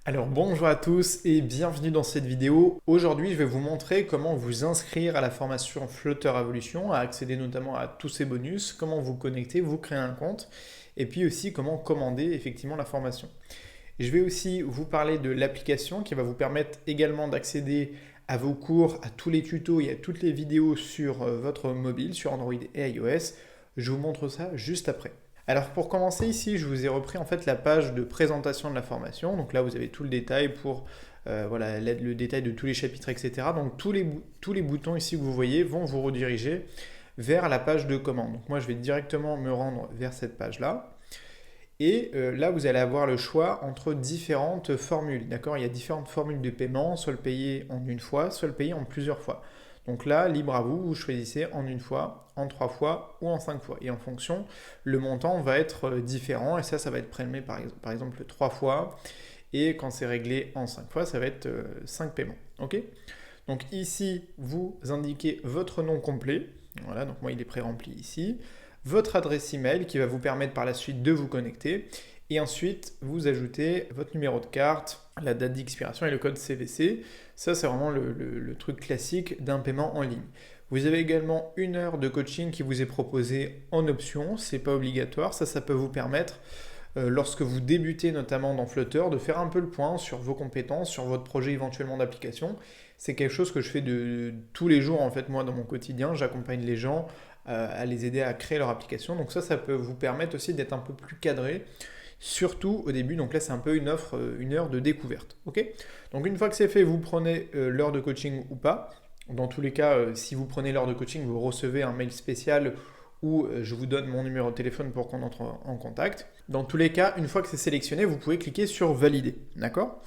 Alors bonjour à tous et bienvenue dans cette vidéo. Aujourd'hui je vais vous montrer comment vous inscrire à la formation Flutter Evolution, à accéder notamment à tous ces bonus, comment vous connecter, vous créer un compte et puis aussi comment commander effectivement la formation. Je vais aussi vous parler de l'application qui va vous permettre également d'accéder à vos cours, à tous les tutos et à toutes les vidéos sur votre mobile, sur Android et iOS. Je vous montre ça juste après. Alors pour commencer ici, je vous ai repris en fait la page de présentation de la formation. Donc là, vous avez tout le détail pour voilà, le détail de tous les chapitres, etc. Donc tous les boutons ici que vous voyez vont vous rediriger vers la page de commande. Donc moi, je vais directement me rendre vers cette page-là. Et là, vous allez avoir le choix entre différentes formules. D'accord? Il y a différentes formules de paiement, soit le payer en une fois, soit le payer en plusieurs fois. Donc là, libre à vous, vous choisissez en une fois, en 3 fois ou en 5 fois. Et en fonction, le montant va être différent et ça va être prélevé par exemple 3 fois. Et quand c'est réglé en 5 fois, ça va être 5 paiements. Ok? Donc ici, vous indiquez votre nom complet. Voilà, donc moi il est pré-rempli ici. Votre adresse email qui va vous permettre par la suite de vous connecter. Et ensuite, vous ajoutez votre numéro de carte, la date d'expiration et le code CVC. Ça, c'est vraiment le truc classique d'un paiement en ligne. Vous avez également 1 heure de coaching qui vous est proposée en option. C'est pas obligatoire. Ça peut vous permettre, lorsque vous débutez notamment dans Flutter, de faire un peu le point sur vos compétences, sur votre projet éventuellement d'application. C'est quelque chose que je fais de tous les jours en fait moi dans mon quotidien. J'accompagne les gens à les aider à créer leur application. Donc ça peut vous permettre aussi d'être un peu plus cadré, surtout au début. Donc là, c'est un peu une offre, 1 heure de découverte. Ok? Donc une fois que c'est fait, vous prenez l'heure de coaching ou pas. Dans tous les cas, si vous prenez l'heure de coaching, vous recevez un mail spécial où je vous donne mon numéro de téléphone pour qu'on entre en contact. Dans tous les cas, une fois que c'est sélectionné, vous pouvez cliquer sur valider. D'accord?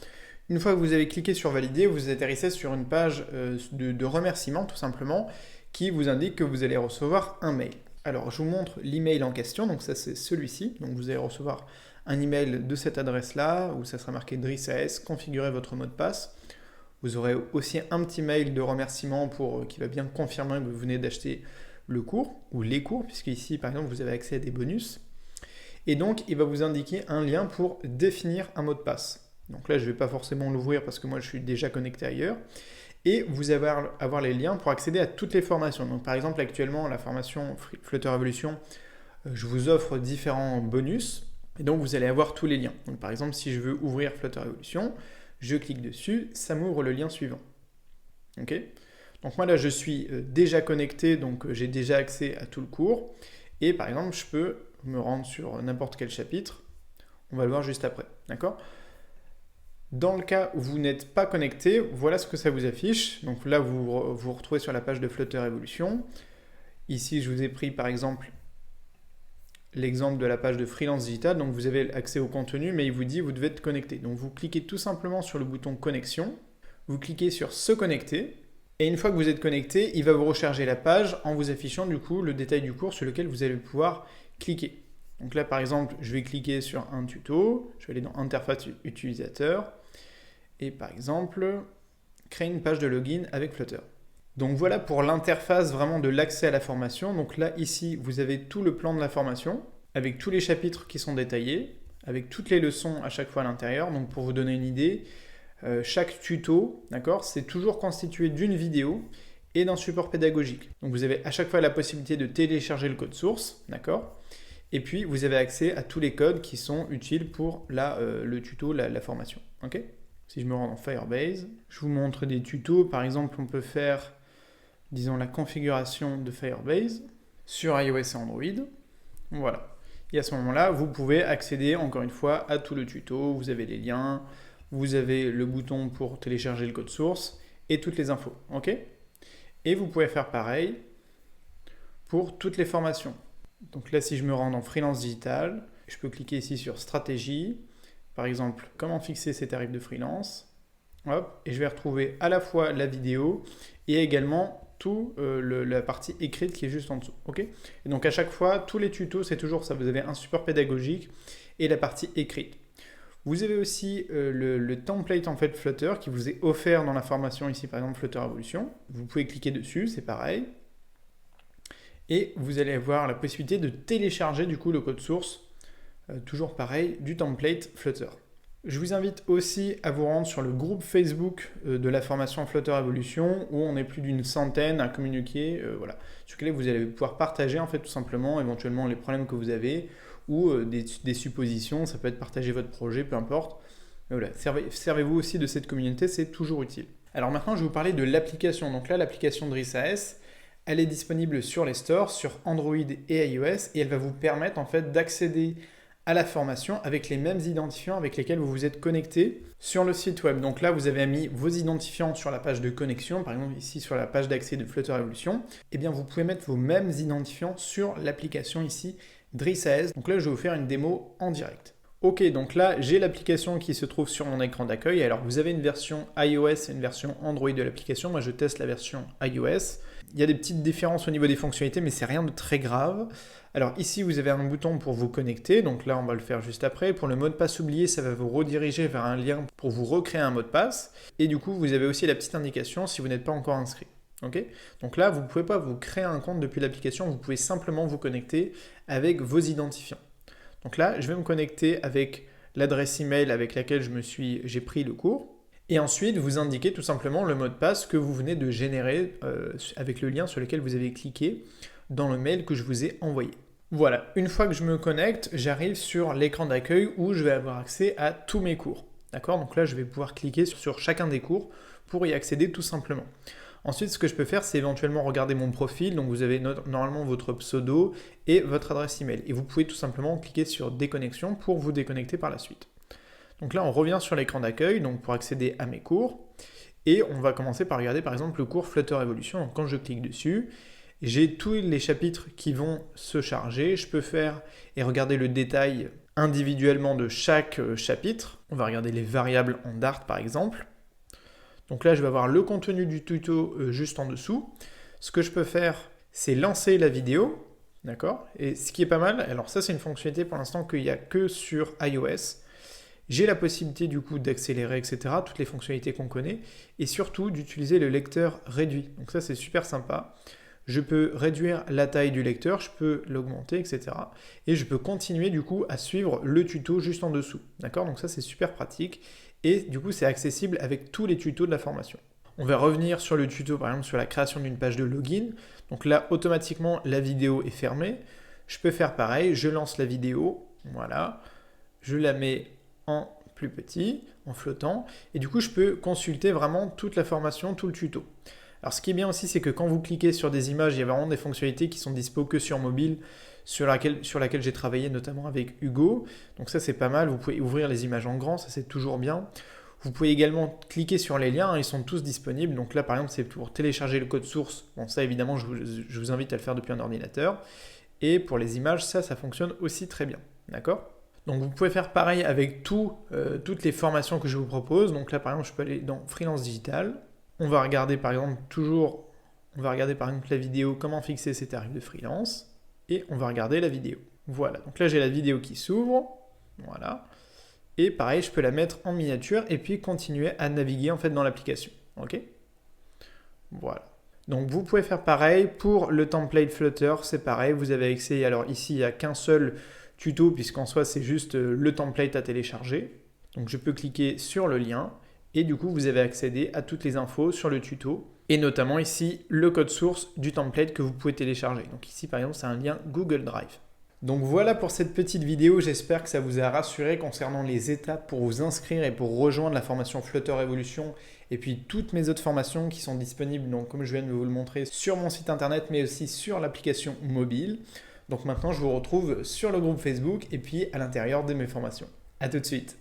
Une fois que vous avez cliqué sur valider, vous atterrissez sur une page de remerciement tout simplement qui vous indique que vous allez recevoir un mail. Alors je vous montre l'email en question, donc ça c'est celui-ci. Donc vous allez recevoir un email de cette adresse-là où ça sera marqué Driss AS, configurez votre mot de passe. Vous aurez aussi un petit mail de remerciement qui va bien confirmer que vous venez d'acheter le cours ou les cours, puisque ici par exemple vous avez accès à des bonus. Et donc il va vous indiquer un lien pour définir un mot de passe. Donc là je ne vais pas forcément l'ouvrir parce que moi je suis déjà connecté ailleurs. Et vous allez avoir les liens pour accéder à toutes les formations. Donc par exemple actuellement la formation Flutter Evolution, je vous offre différents bonus. Et donc vous allez avoir tous les liens. Donc par exemple si je veux ouvrir Flutter Evolution, je clique dessus, ça m'ouvre le lien suivant. Ok? Donc moi là je suis déjà connecté, donc j'ai déjà accès à tout le cours. Et par exemple je peux me rendre sur n'importe quel chapitre. On va le voir juste après. D'accord? Dans le cas où vous n'êtes pas connecté, voilà ce que ça vous affiche. Donc là, vous vous retrouvez sur la page de Flutter Evolution. Ici, je vous ai pris par exemple l'exemple de la page de Freelance Digital. Donc vous avez accès au contenu, mais il vous dit vous devez être connecté. Donc vous cliquez tout simplement sur le bouton connexion. Vous cliquez sur se connecter. Et une fois que vous êtes connecté, il va vous recharger la page en vous affichant du coup le détail du cours sur lequel vous allez pouvoir cliquer. Donc là, par exemple, je vais cliquer sur un tuto. Je vais aller dans Interface utilisateur. Et par exemple, créer une page de login avec Flutter. Donc voilà pour l'interface vraiment de l'accès à la formation. Donc là, ici, vous avez tout le plan de la formation, avec tous les chapitres qui sont détaillés, avec toutes les leçons à chaque fois à l'intérieur. Donc pour vous donner une idée, chaque tuto, d'accord, c'est toujours constitué d'une vidéo et d'un support pédagogique. Donc vous avez à chaque fois la possibilité de télécharger le code source, d'accord, et puis vous avez accès à tous les codes qui sont utiles pour le tuto, la formation. Ok? Si je me rends dans Firebase, je vous montre des tutos. Par exemple, on peut faire, disons, la configuration de Firebase sur iOS et Android. Voilà. Et à ce moment-là, vous pouvez accéder, encore une fois, à tout le tuto. Vous avez les liens, vous avez le bouton pour télécharger le code source et toutes les infos. Ok? Et vous pouvez faire pareil pour toutes les formations. Donc là, si je me rends dans Freelance Digital, je peux cliquer ici sur Stratégie. Par exemple, comment fixer ses tarifs de freelance. Hop, et je vais retrouver à la fois la vidéo et également tout la partie écrite qui est juste en dessous. Okay, et donc à chaque fois, tous les tutos, c'est toujours ça. Vous avez un support pédagogique et la partie écrite. Vous avez aussi le template en fait Flutter qui vous est offert dans la formation ici, par exemple Flutter Evolution. Vous pouvez cliquer dessus, c'est pareil. Et vous allez avoir la possibilité de télécharger du coup le code source toujours pareil, du template Flutter. Je vous invite aussi à vous rendre sur le groupe Facebook de la formation Flutter Evolution où on est plus d'une centaine à communiquer, voilà, sur lequel vous allez pouvoir partager en fait tout simplement éventuellement les problèmes que vous avez ou des suppositions, ça peut être partager votre projet, peu importe. Voilà, servez-vous aussi de cette communauté, c'est toujours utile. Alors maintenant, je vais vous parler de l'application. Donc là, l'application Driss.AS, elle est disponible sur les stores, sur Android et iOS, et elle va vous permettre en fait d'accéder à la formation avec les mêmes identifiants avec lesquels vous vous êtes connecté sur le site web. Donc là, vous avez mis vos identifiants sur la page de connexion, par exemple ici sur la page d'accès de Flutter Evolution. Eh bien, vous pouvez mettre vos mêmes identifiants sur l'application ici Driss.AS. Donc là, je vais vous faire une démo en direct. Ok, donc là, j'ai l'application qui se trouve sur mon écran d'accueil. Alors, vous avez une version iOS et une version Android de l'application. Moi, je teste la version iOS. Il y a des petites différences au niveau des fonctionnalités, mais c'est rien de très grave. Alors ici, vous avez un bouton pour vous connecter. Donc là, on va le faire juste après. Pour le mot de passe oublié, ça va vous rediriger vers un lien pour vous recréer un mot de passe. Et du coup, vous avez aussi la petite indication si vous n'êtes pas encore inscrit. Okay, donc là, vous ne pouvez pas vous créer un compte depuis l'application. Vous pouvez simplement vous connecter avec vos identifiants. Donc là, je vais me connecter avec l'adresse email avec laquelle j'ai pris le cours. Et ensuite, vous indiquez tout simplement le mot de passe que vous venez de générer avec le lien sur lequel vous avez cliqué dans le mail que je vous ai envoyé. Voilà, une fois que je me connecte, j'arrive sur l'écran d'accueil où je vais avoir accès à tous mes cours. D'accord? Donc là, je vais pouvoir cliquer sur chacun des cours pour y accéder tout simplement. Ensuite, ce que je peux faire, c'est éventuellement regarder mon profil. Donc, vous avez normalement votre pseudo et votre adresse email. Et vous pouvez tout simplement cliquer sur déconnexion pour vous déconnecter par la suite. Donc là, on revient sur l'écran d'accueil donc pour accéder à mes cours. Et on va commencer par regarder par exemple le cours Flutter Evolution. Donc, quand je clique dessus, j'ai tous les chapitres qui vont se charger. Je peux faire et regarder le détail individuellement de chaque chapitre. On va regarder les variables en Dart par exemple. Donc là, je vais avoir le contenu du tuto juste en dessous. Ce que je peux faire, c'est lancer la vidéo, d'accord? Et ce qui est pas mal, alors ça c'est une fonctionnalité pour l'instant qu'il n'y a que sur iOS. J'ai la possibilité du coup d'accélérer, etc., toutes les fonctionnalités qu'on connaît, et surtout d'utiliser le lecteur réduit. Donc ça c'est super sympa. Je peux réduire la taille du lecteur, je peux l'augmenter, etc. Et je peux continuer du coup à suivre le tuto juste en dessous, d'accord? Donc ça c'est super pratique. Et du coup, c'est accessible avec tous les tutos de la formation. On va revenir sur le tuto, par exemple, sur la création d'une page de login. Donc là, automatiquement, la vidéo est fermée. Je peux faire pareil, je lance la vidéo, voilà. Je la mets en plus petit, en flottant. Et du coup, je peux consulter vraiment toute la formation, tout le tuto. Alors, ce qui est bien aussi, c'est que quand vous cliquez sur des images, il y a vraiment des fonctionnalités qui sont dispo que sur mobile, sur laquelle j'ai travaillé notamment avec Hugo. Donc ça c'est pas mal, vous pouvez ouvrir les images en grand, ça c'est toujours bien. Vous pouvez également cliquer sur les liens, ils sont tous disponibles. Donc là par exemple c'est pour télécharger le code source. Bon ça évidemment je vous invite à le faire depuis un ordinateur. Et pour les images ça fonctionne aussi très bien. D'accord ? Donc vous pouvez faire pareil avec toutes les formations que je vous propose. Donc là par exemple je peux aller dans Freelance Digital. On va regarder par exemple la vidéo comment fixer ses tarifs de freelance. Et on va regarder la vidéo. Voilà, donc là j'ai la vidéo qui s'ouvre, voilà. Et pareil, je peux la mettre en miniature et puis continuer à naviguer en fait dans l'application, ok? Voilà. Donc vous pouvez faire pareil pour le template Flutter, c'est pareil, vous avez accès, alors ici il n'y a qu'un seul tuto puisqu'en soi c'est juste le template à télécharger. Donc je peux cliquer sur le lien et du coup vous avez accédé à toutes les infos sur le tuto. Et notamment ici, le code source du template que vous pouvez télécharger. Donc ici, par exemple, c'est un lien Google Drive. Donc voilà pour cette petite vidéo, j'espère que ça vous a rassuré concernant les étapes pour vous inscrire et pour rejoindre la formation Flutter Evolution et puis toutes mes autres formations qui sont disponibles, donc comme je viens de vous le montrer, sur mon site internet mais aussi sur l'application mobile. Donc maintenant, je vous retrouve sur le groupe Facebook et puis à l'intérieur de mes formations. A tout de suite.